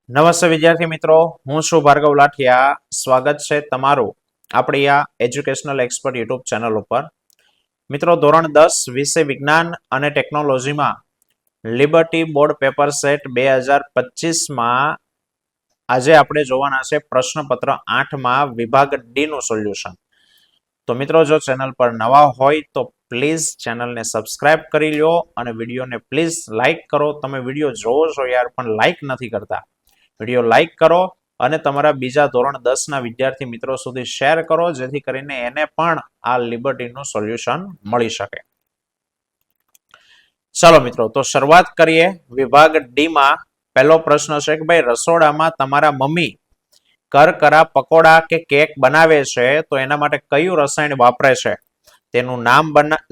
નમસ્તે વિદ્યાર્થી મિત્રો, હું છું ભાર્ગવ લાઠિયા. સ્વાગત છે તમારું આપણી આ એજ્યુકેશનલ એક્સપર્ટ યુટ્યુબ ચેનલ ઉપર. મિત્રો, ધોરણ 10 વિષય વિજ્ઞાન અને ટેકનોલોજીમાં લિબર્ટી બોર્ડ પેપર સેટ 2025માં આજે આપણે જોવાના છે પ્રશ્નપત્ર 8માં વિભાગ ડી નું સોલ્યુશન. તો મિત્રો, જો ચેનલ પર નવા હોય તો પ્લીઝ ચેનલને સબસ્ક્રાઇબ કરી લો અને વિડીયોને પ્લીઝ લાઇક કરો. તમે વિડીયો જોવો છો યાર, પણ લાઇક નથી કરતા. વિડીયો લાઇક કરો અને તમારા બીજા ધોરણ 10ના વિદ્યાર્થી મિત્રો સુધી શેર કરો, જેથી કરીને એને પણ આ લિબર્ટીનું સોલ્યુશન મળી શકે. ચાલો મિત્રો, તો શરૂઆત કરીએ. વિભાગ ડી માં પહેલો પ્રશ્ન છે કે ભાઈ, રસોડામાં તમારા મમ્મી કરકરા પકોડા કે કેક બનાવે છે તો એના માટે કયું રસાયણ વાપરે છે? તેનું નામ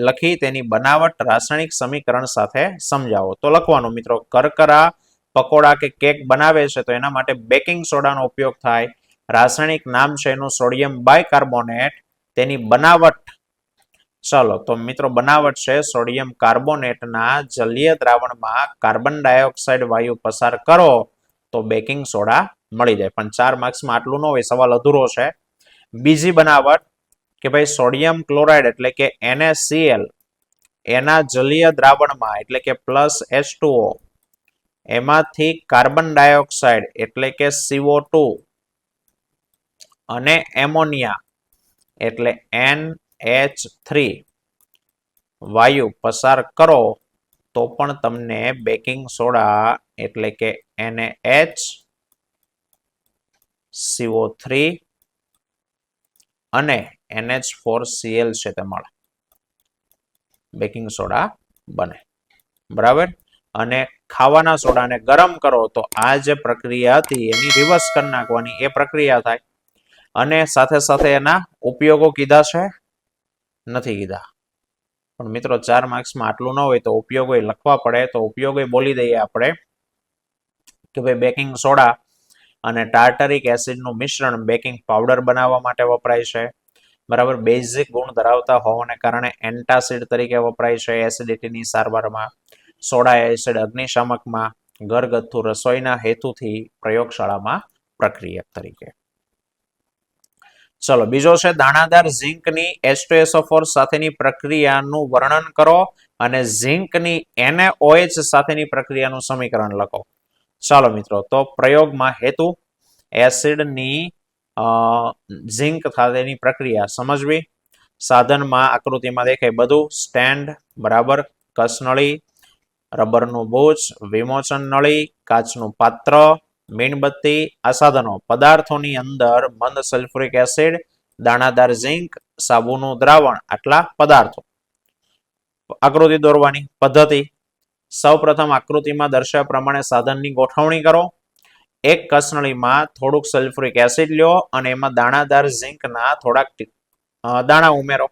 લખી તેની બનાવટ રાસાયણિક સમીકરણ સાથે સમજાવો. તો લખવાનું મિત્રો, કરકરા પકોડા કે કેક બનાવે છે તો એના માટે બેકિંગ સોડાનો ઉપયોગ થાય. રાસાયણિક નામ છે એનું સોડિયમ બાયકાર્બોનેટ. તેની બનાવટ, ચાલો તો મિત્રો બનાવટ છે સોડિયમ કાર્બોનેટના જલીય દ્રાવણમાં કાર્બન ડાયોક્સાઇડ વાયુ પસાર કરો તો બેકિંગ સોડા મળી જાય. પણ 4 માર્ક્સમાં આટલું ન હોય, સવાલ અધૂરો છે. બીજી બનાવટ કે ભાઈ સોડિયમ ક્લોરાઇડ એટલે કે NaCl એના જલીય દ્રાવણમાં એટલે કે +H2O એમાંથી કાર્બન ડાયોક્સાઇડ એટલે કે CO2 અને એમોનિયા એટલે NH3 વાયુ પસાર કરો તો પણ તમને બેકિંગ સોડા એટલે કે NaHCO3 અને NH4Cl છે તે મળે, બેકિંગ સોડા બને. બરાબર. અને ખાવાના સોડાને ગરમ કરો તો આ જે પ્રક્રિયા હતી એની રિવર્સ કરી નાખવાની, એ પ્રક્રિયા થાય. અને સાથે સાથે એના ઉપયોગો કીધા છે? નથી કીધા. પણ મિત્રો 4 માર્ક્સમાં આટલું ન હોય તો ઉપયોગો લખવા પડે. તો ઉપયોગો બોલી દઈએ આપણે કે ભાઈ બેકિંગ સોડા અને ટાર્ટરિક એસિડનું મિશ્રણ બેકિંગ પાવડર બનાવવા માટે વપરાય છે. બરાબર. બેઝિક ગુણ ધરાવતા હોવાને કારણે એન્ટાસિડ તરીકે વપરાય છે એસિડિટીની સારવારમાં. સોડા એસિડ અગ્નિશામકમાં, ઘરગથ્થુ રસોઈના હેતુથી, પ્રયોગશાળામાં પ્રક્રિયક તરીકે. ચલો, બીજો છે દાણાદાર ઝીંકની H2SO4 સાથેની પ્રક્રિયાનું વર્ણન કરો અને ઝીંકની NaOH સાથેની પ્રક્રિયાનું સમીકરણ લખો. ચાલો મિત્રો, તો પ્રયોગમાં હેતુ એસિડની ઝીંક સાથેની પ્રક્રિયા સમજવી. સાધનમાં આકૃતિમાં દેખાય બધું, સ્ટેન્ડ, બરાબર, કસનળી, રબરનું બુચ, વિમોચન નળી, કાચનું પાત્ર, મીણબત્તી, આ સાધનો. પદાર્થોની અંદર મંદ સલ્ફ્યુરિક એસિડ, દાણાદાર ઝીંક, સાબુનું દ્રાવણ, આટલા પદાર્થો. આકૃતિ દોરવાની પદ્ધતિ. સૌપ્રથમ આકૃતિમાં દર્શાવ્યા પ્રમાણે સાધનની ગોઠવણી કરો. એક કસનળીમાં થોડુંક સલ્ફ્યુરિક એસિડ લ્યો અને એમાં દાણાદાર ઝીંકના થોડાક દાણા ઉમેરો.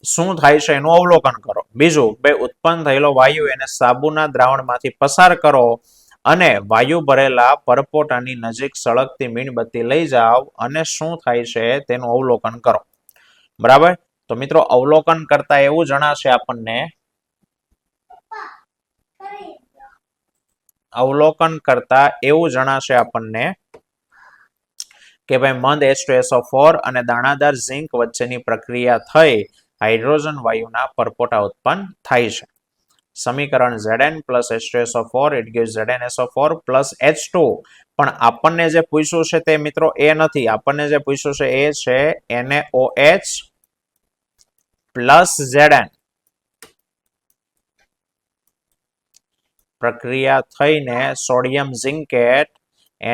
શું થાય છે એનું અવલોકન કરો. બીજું, ઉત્પન્ન થયેલો વાયુ એને સાબુના દ્રાવણમાંથી પસાર કરો અને વાયુ ભરેલા પરપોટાની નજીક સળગતી મીણબત્તી લઈ જાઓ અને શું થાય છે તેનું અવલોકન કરો. બરાબર. તો મિત્રો, અવલોકન કરતા એવું જણાશે આપણને, અવલોકન કરતા એવું જણાશે આપણને કે ભાઈ મંદ H2SO4 અને દાણાદાર ઝીંક વચ્ચેની પ્રક્રિયા થઈ હાઇડ્રોજન વાયુના પરપોટા ઉત્પન્ન થાય છે. સમીકરણ Zn plus H2SO4 it gives ZnSO4 plus H2. પણ આપણને જે પૂછ્યું છે તે મિત્રો એ નથી. આપણને જે પૂછ્યું છે એ છે NaOH plus Zn. પ્રક્રિયા થઈને sodium zincate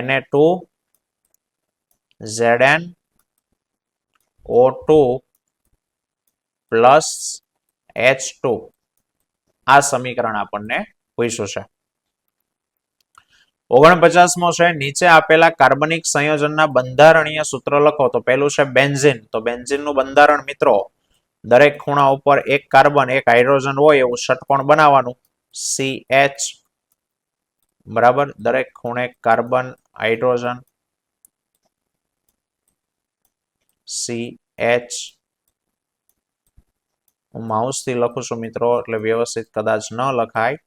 Na2ZnO2 plus H2. આ સમીકરણ આપણને પૂછ્યું છે. 49મો છે, નીચે આપેલા કાર્બનિક સંયોજનના બંધારણીય સૂત્ર લખો. તો પહેલું છે બેન્ઝીન. તો બેન્ઝીનનું બંધારણ મિત્રો, દરેક ખૂણા ઉપર એક કાર્બન એક હાઇડ્રોજન હોય એવું ષટકોણ બનાવવાનું. CH, બરાબર, દરેક ખૂણે કાર્બન હાઇડ્રોજન CH. હું માઉસથી લખું છું મિત્રો, એટલે વ્યવસ્થિત કદાચ ન લખાય.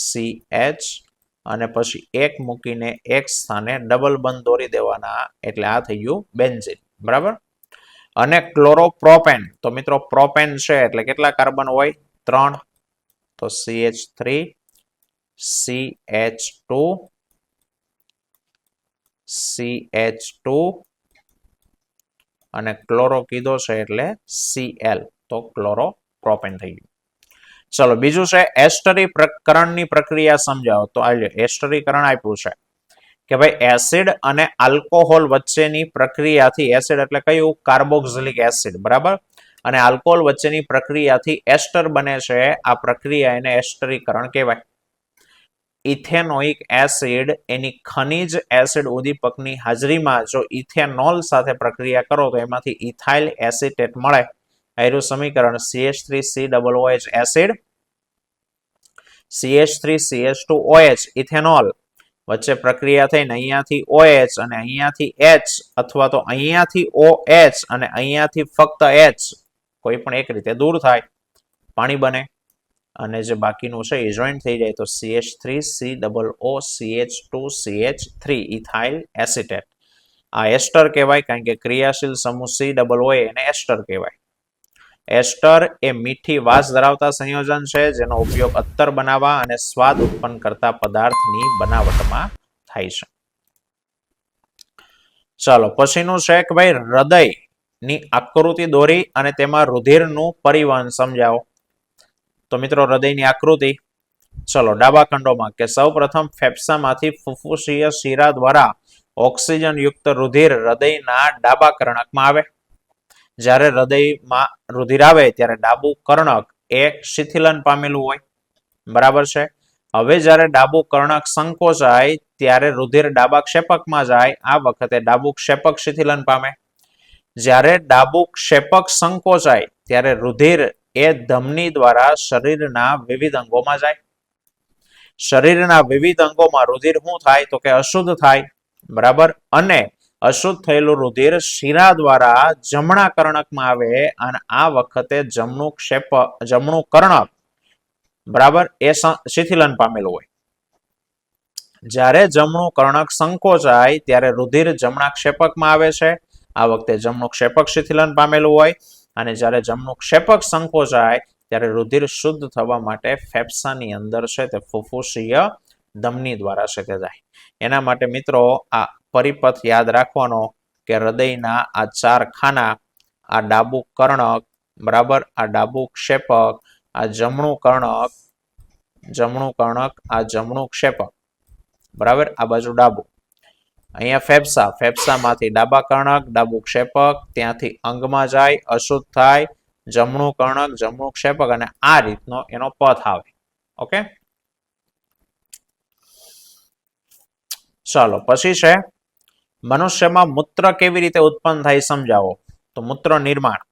CH અને પછી એક મૂકીને એક સ્થાને ડબલ બંધ દોરી દેવાના, એટલે આ થઈ ગયું બેન્ઝીન. બરાબર. અને ક્લોરોપ્રોપેન, તો મિત્રો પ્રોપેન છે એટલે કેટલા કાર્બન હોય? 3. તો CH3 CH2 CH2 અને ક્લોરો કીધો છે એટલે Cl, તો ક્લોરોપ્રોપેન થઈ ગયું. ચલો બીજું છે એસ્ટરીકરણની પ્રક્રિયા સમજાવો. તો આ એસ્ટરીકરણ આપ્યું છે કે ભાઈ એસિડ અને આલ્કોહોલ વચ્ચેની પ્રક્રિયાથી, એસિડ એટલે કયું? Carboxylic acid. બરાબર. અને આલ્કોહોલ વચ્ચેની પ્રક્રિયાથી એસ્ટર બને છે. આ પ્રક્રિયા એને એસ્ટરીકરણ કહેવાય. ઇથેનોઇક એસિડ એની ખનિજ એસિડ ઉદ્દીપકની હાજરીમાં જો ઇથેનોલ સાથે પ્રક્રિયા કરો તો એમાંથી ઇથાઇલ એસિટેટ મળે. આયરું સમીકરણ CH3COOH એસિડ CH3CH2OH ઇથેનોલ વચ્ચે પ્રક્રિયા થઈને અહીંયાથી OH અને અહીંયાથી H, અથવા તો અહીંયાથી OH અને અહીંયાથી ફક્ત H, કોઈ પણ એક રીતે દૂર થાય, પાણી બને. અને જે બાકીનું છે એ જોઈન્ટ થઈ જાય તો CH3COOCH2CH3 ઇથાઇલ એસિટેટ. આ એસ્ટર કહેવાય, કારણ કે ક્રિયાશીલ સમૂહ COO એને એસ્ટર કહેવાય. એસ્ટર એ મીઠી વાસ ધરાવતા સંયોજન છે જેનો ઉપયોગ અત્તર બનાવવા અને સ્વાદ ઉત્પન્ન કરતા પદાર્થની બનાવટમાં થાય છે. ચાલો પછીનું છે કે ભાઈ હૃદયની આકૃતિ દોરી અને તેમાં રુધિરનું પરિવહન સમજાવો. તો મિત્રો હૃદયની આકૃતિ, ચલો ડાબા ખંડોમાં કે સૌ પ્રથમ ફેફસામાંથી ફુફ્ફુસીય શિરા દ્વારા ઓક્સિજન યુક્ત રુધિર હૃદયના ડાબા કર્ણકમાં આવે. જ્યારે હૃદયમાં રુધિર આવે ત્યારે ડાબુ કર્ણક એ શિથિલન પામેલું હોય. બરાબર છે. હવે જ્યારે ડાબુ કર્ણક સંકોચાય ત્યારે રુધિર ડાબા ક્ષેપકમાં જાય. આ વખતે ડાબુ ક્ષેપક શિથિલન પામે. જ્યારે ડાબુ ક્ષેપક સંકોચાય ત્યારે રુધિર એ ધમની દ્વારા શરીરના વિવિધ અંગોમાં જાય. શરીરના વિવિધ અંગોમાં રુધિર શું થાય? તો કે અશુદ્ધ થાય. બરાબર. અને અશુદ્ધ થયેલું રુધિર શિરા દ્વારા જમણા કર્ણકમાં આવે અને આ વખતે જમણું કર્ણક, બરાબર, એ શિથિલન પામેલું હોય. જ્યારે જમણું કર્ણક સંકોચાય ત્યારે રુધિર જમણા ક્ષેપકમાં આવે છે. આ વખતે જમણું ક્ષેપક શિથિલન પામેલું હોય. અને જ્યારે જમણું ક્ષેપક સંકોચાય ત્યારે રુધિર શુદ્ધ થવા માટે ફેફસાની અંદર છે તે ફુફ્ફુસીય ધમની દ્વારા છે તે જાય. એના માટે મિત્રો આ પરિપથ યાદ રાખવાનો કે હૃદયના આ 4 ખાના, આ ડાબુ કર્ણક, બરાબર, આ ડાબુ ક્ષેપક, આ જમણું કર્ણક, આ જમણું ક્ષેપક, બરાબર, આ બાજુ ડાબુ. અહીંયા ફેફસા, ફેફસામાંથી ડાબા કર્ણક, ડાબુ ક્ષેપક, ત્યાંથી અંગમાં જાય, અશુદ્ધ થાય, જમણું કર્ણક, જમણું ક્ષેપક, અને આ રીતનો એનો પથ આવે. ઓકે. ચાલો પછી છે મનુષ્યમાં મૂત્ર કેવી રીતે ઉત્પન્ન થાય સમજાવો. તો મૂત્ર નિર્માણ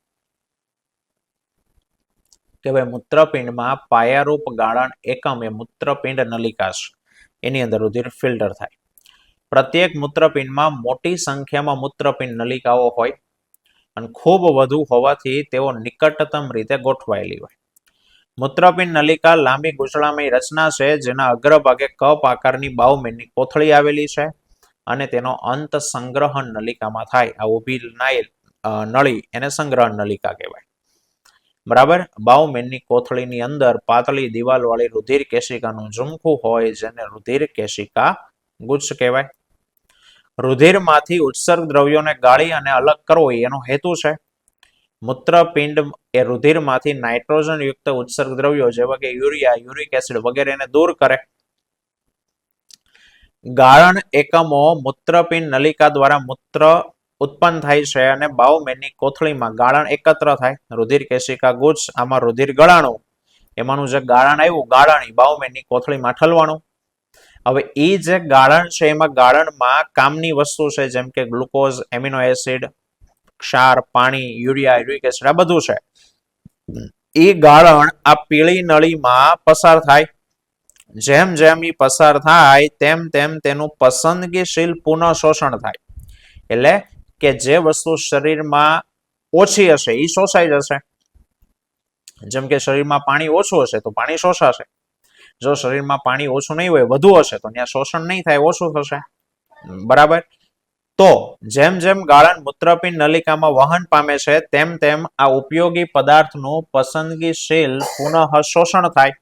કે ભાઈ મૂત્રપિંડમાં પાયારૂપ ગાળણ એકમ એ મૂત્રપિંડ નલિકા છે. એની અંદર રુધિર ફિલ્ટર થાય. પ્રત્યેક મૂત્રપિંડમાં મોટી સંખ્યામાં મૂત્રપિંડ નલિકાઓ હોય અને ખૂબ વધુ હોવાથી તેઓ નિકટતમ રીતે ગોઠવાયેલી હોય. મૂત્રપિંડ નલિકા લાંબી ગૂંચળામય રચના છે જેના અગ્રભાગે કપ આકારની બાઉમેનની કોથળી આવેલી છે અને તેનો અંત સંગ્રહણ નલિકામાં થાય. આ ઊભી નળી એને સંગ્રહણ નલિકા કહેવાય. બરાબર. બાઉમેનની કોથળીની અંદર પાતળી દિવાલ વાળી રુધિર કેશિકાનું ઝુમખું હોય જેને રુધિર કેશિકા ગુચ્છ કહેવાય. રુધિરમાંથી ઉત્સર્ગ દ્રવ્યોને ગાળી અને અલગ કરવો એનો હેતુ છે. મૂત્રપિંડ એ રુધિરમાંથી નાઇટ્રોજન યુક્ત ઉત્સર્ગ દ્રવ્યો જેવા કે યુરિયા, યુરિક એસિડ વગેરેને દૂર કરે. ગાળણ એકમો મૂત્રપિંડ નલિકા દ્વારા મૂત્ર ઉત્પન્ન થાય છે અને બાઉમેનની કોથળીમાં ગાળણ એકત્ર થાય. રુધિર કેશિકા ગુચ્છ, આમાં રુધિર ગળાણું, એમાંનું જે ગાળણ આવ્યું ગાળાણી બાઉમેનની કોથળીમાં ઠલવાણું. હવે એ જે ગાળણ છે એમાં ગાળણમાં કામની વસ્તુ છે જેમ કે ગ્લુકોઝ, એમિનો એસિડ, ક્ષાર, પાણી, યુરિયા, યુરિક એસિડ, આ બધું છે. એ ગાળણ આ પીળી નળીમાં પસાર થાય. જેમ જેમ એ પસાર થાય તેમ તેમ તેનું પસંદગીશીલ પુનઃ શોષણ થાય. એટલે કે જે વસ્તુ શરીરમાં ઓછી હશે એ શોષાઈ જશે. જેમ કે શરીરમાં પાણી ઓછું હશે તો પાણી શોષાશે. જો શરીરમાં પાણી ઓછું નહીં હોય, વધુ હશે તો ત્યાં શોષણ નહીં થાય, ઓછું થશે. બરાબર. તો જેમ જેમ ગાળણ મૂત્રપિંડ નલિકામાં વહન પામે છે તેમ તેમ આ ઉપયોગી પદાર્થનું પસંદગીશીલ પુનઃ શોષણ થાય.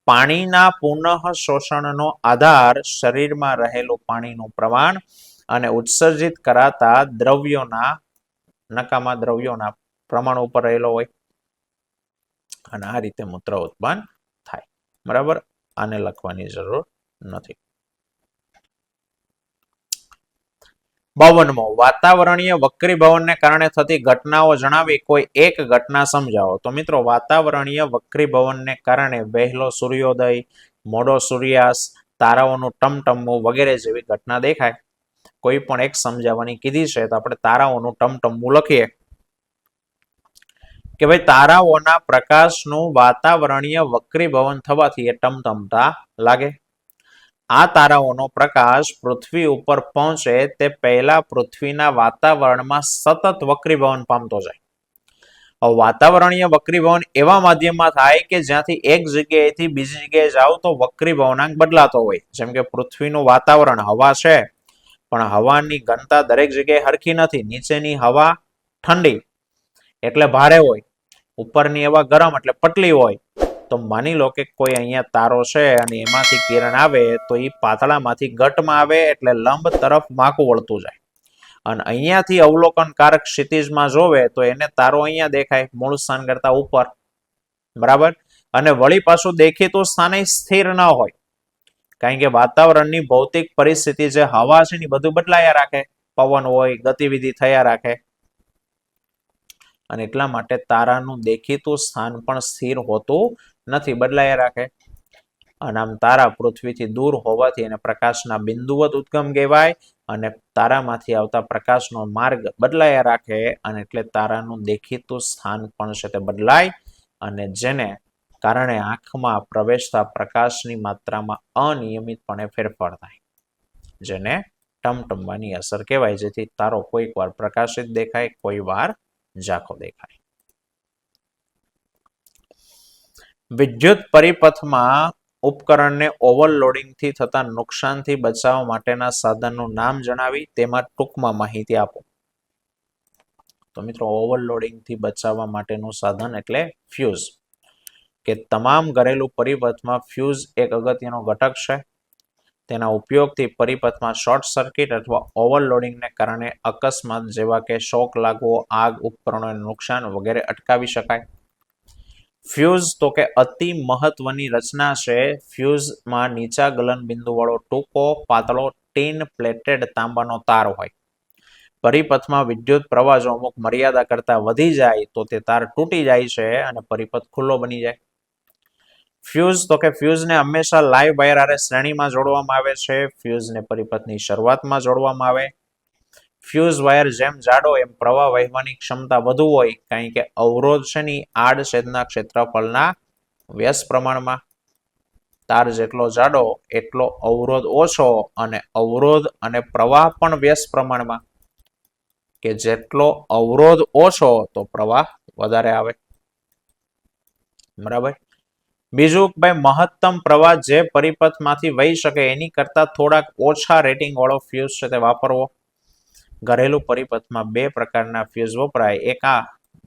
પાણીના પુનઃ શોષણનો આધાર શરીરમાં રહેલું પાણીનું પ્રમાણ અને ઉત્સર્જિત કરાતા દ્રવ્યોના નકામા દ્રવ્યોના પ્રમાણ ઉપર રહેલો હોય અને આ રીતે મૂત્ર ઉત્પન્ન થાય. બરાબર. આને લખવાની જરૂર નથી. 52મો વાતાવરણીય વક્રીભવનને કારણે થતી ઘટનાઓ જણાવી કોઈ એક ઘટના સમજાવો. તો મિત્રો વાતાવરણીય વક્રીભવનને કારણે વહેલો સૂર્યોદય, મોડો સૂર્યાસ્ત, તારાઓનું ટમટમવું વગેરે જેવી ઘટના દેખાય. કોઈ પણ એક સમજાવવાની કીધી છે તો આપણે તારાઓનું ટમટમવું લખીએ કે ભાઈ તારાઓના પ્રકાશનું વાતાવરણીય વક્રીભવન થવાથી એ ટમટમતા લાગે. આ તારાઓનો પ્રકાશ પૃથ્વી ઉપર પહોંચે તે પહેલા પૃથ્વીના વાતાવરણમાં સતત વક્રીભવન પામતો જાય. વાતાવરણીય વક્રીભવન એવા માધ્યમમાં થાય કે જ્યાંથી એક જગ્યાએથી બીજી જગ્યાએ જાવ તો વક્રીભવનાંક બદલાતો હોય. જેમ કે પૃથ્વીનું વાતાવરણ હવા છે, પણ હવાની ઘનતા દરેક જગ્યાએ હરખી નથી. નીચેની હવા ઠંડી એટલે ભારે હોય, ઉપરની હવા ગરમ એટલે પતલી હોય. તો માની લો કે કોઈ અહીંયા તારો છે અને એમાંથી કિરણ આવે તો એ પાતળામાંથી ઘટમાં આવે એટલે લંબ તરફ માકું વળતું જાય. અને અહીંયાથી અવલોકનકારક ક્ષિતિજમાં જોવે તો એને તારો અહીંયા દેખાય, મૂળ સ્થાન કરતા ઉપર. બરાબર. અને વળી પાછું દેખીતું સ્થાને સ્થિર ન હોય, કારણ કે વાતાવરણની ભૌતિક પરિસ્થિતિ જે હવા છે ને બધું બદલાયા રાખે, પવન હોય, ગતિવિધિ થયા રાખે. અને એટલા માટે તારાનું દેખીતું સ્થાન પણ સ્થિર હોતું નથી, બદલાયા રાખે. અને આમ તારા પૃથ્વીથી દૂર હોવાથી એને પ્રકાશના બિંદુવત ઉદ્ગમ કહેવાય અને તારામાંથી આવતા પ્રકાશનો માર્ગ બદલાયા રાખે અને એટલે તારાનું દેખીતું સ્થાન પણ છે તે બદલાય અને જેને કારણે આંખમાં પ્રવેશતા પ્રકાશની માત્રામાં અનિયમિતપણે ફેરફાર થાય, જેને ટમટમવાની અસર કહેવાય. જેથી તારો કોઈક વાર પ્રકાશિત દેખાય, કોઈ વાર ઝાંખો દેખાય. વિદ્યુત પરિપથમાં ઉપકરણને ઓવરલોડિંગથી થતા નુકસાનથી બચાવવા માટેના સાધનનું નામ જણાવી તેમાં ટૂંકમાં માહિતી આપો. તો મિત્રો ઓવરલોડિંગથી બચાવવા માટેનું સાધન એટલે ફ્યુઝ. કે તમામ ઘરેલું પરિપથમાં ફ્યુઝ એક અગત્યનો ઘટક છે. તેના ઉપયોગથી પરિપથમાં શોર્ટ સર્કિટ અથવા ઓવરલોડિંગને કારણે અકસ્માત જેવા કે શોક લાગવો, આગ, ઉપકરણોને નુકસાન વગેરે અટકાવી શકાય. ફ્યુઝ તો કે અતિ મહત્વની રચના છે. ફ્યુઝમાં નીચા ગલન બિંદુ વાળો ટૂંકો પાતળો ટીન પ્લેટેડ તાંબાનો તાર હોય. પરિપથમાં વિદ્યુત પ્રવાહ જો અમુક મર્યાદા કરતા વધી જાય તો તે તાર તૂટી જાય છે અને પરિપથ ખુલ્લો બની જાય. ફ્યુઝ તો કે ફ્યુઝને હંમેશા લાઈવ વાયર હારે શ્રેણીમાં જોડવામાં આવે છે. ફ્યુઝને પરિપથની શરૂઆતમાં જોડવામાં આવે. ફ્યુઝ વાયર જેમ જાડો એમ પ્રવાહ વહેવાની ક્ષમતા વધુ હોય, કારણ કે અવરોધ છે ની આડછેદના ક્ષેત્રફળના વ્યસ્ત પ્રમાણમાં. તાર જેટલો જાડો એટલો અવરોધ ઓછો અને અવરોધ અને પ્રવાહ પણ વ્યસ્ત પ્રમાણમાં. કે જેટલો અવરોધ ઓછો તો પ્રવાહ વધારે આવે. બરાબર. બીજું ભાઈ મહત્તમ પ્રવાહ જે પરિપથમાંથી વહી શકે એની કરતા થોડાક ઓછા રેટિંગ વાળો ફ્યુઝ છે તે વાપરવો. ઘરેલું પરિપથમાં બે પ્રકારના ફ્યુઝ વપરાય. એક આ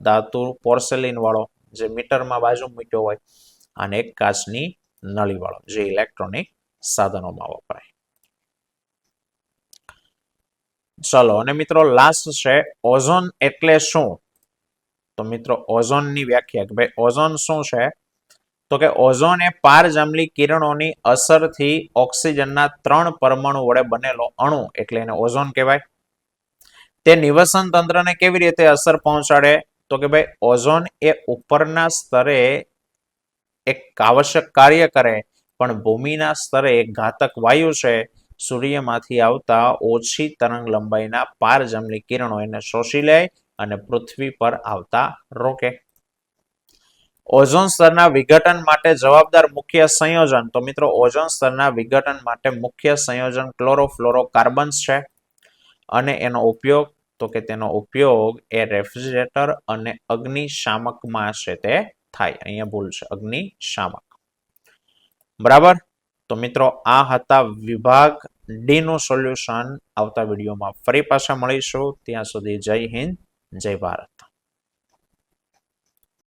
ધાતુ પોર્સેલિન વાળો જે મીટરમાં બાજુ મૂક્યો હોય અને એક કાચની નળી વાળો જે ઇલેક્ટ્રોનિક સાધનોમાં વપરાય. ચલો અને મિત્રો લાસ્ટ છે ઓઝોન એટલે શું? તો મિત્રો ઓઝોનની વ્યાખ્યા કે ભાઈ ઓઝોન શું છે? તો કે ઓઝોન એ પારજાંબલી કિરણોની અસરથી ઓક્સિજનના 3 પરમાણુ વડે બનેલો અણુ એટલે એને ઓઝોન કહેવાય. તે નિવસન તંત્રને કેવી રીતે અસર પહોંચાડે? તો કે ભાઈ ઓઝોન એ ઉપરના સ્તરે એક આવશ્યક કાર્ય કરે પણ ભૂમિના સ્તરે એક ઘાતક વાયુ છે. સૂર્યમાંથી આવતા ઓછી તરંગ લંબાઈના પારજાંબલી કિરણો એને શોષી લે અને પૃથ્વી પર આવતા રોકે. ઓઝોન સ્તરના વિઘટન માટે જવાબદાર મુખ્ય સંયોજન. તો મિત્રો ઓઝોન સ્તરના વિઘટન માટે મુખ્ય સંયોજન ક્લોરોફ્લોરોકાર્બન્સ છે અને એનો ઉપયોગ તો કે તેનો ઉપયોગ એ રેફ્રિજરેટર અને અગ્નિશામકમાં છે તે થાય. અહીંયા ભૂલ છે, અગ્નિશામક. બરાબર. તો મિત્રો આ હતા વિભાગ ડી નું સોલ્યુશન. આવતા વિડીયોમાં ફરી પાછા મળીશું. ત્યાં સુધી જય હિન્દ, જય ભારત.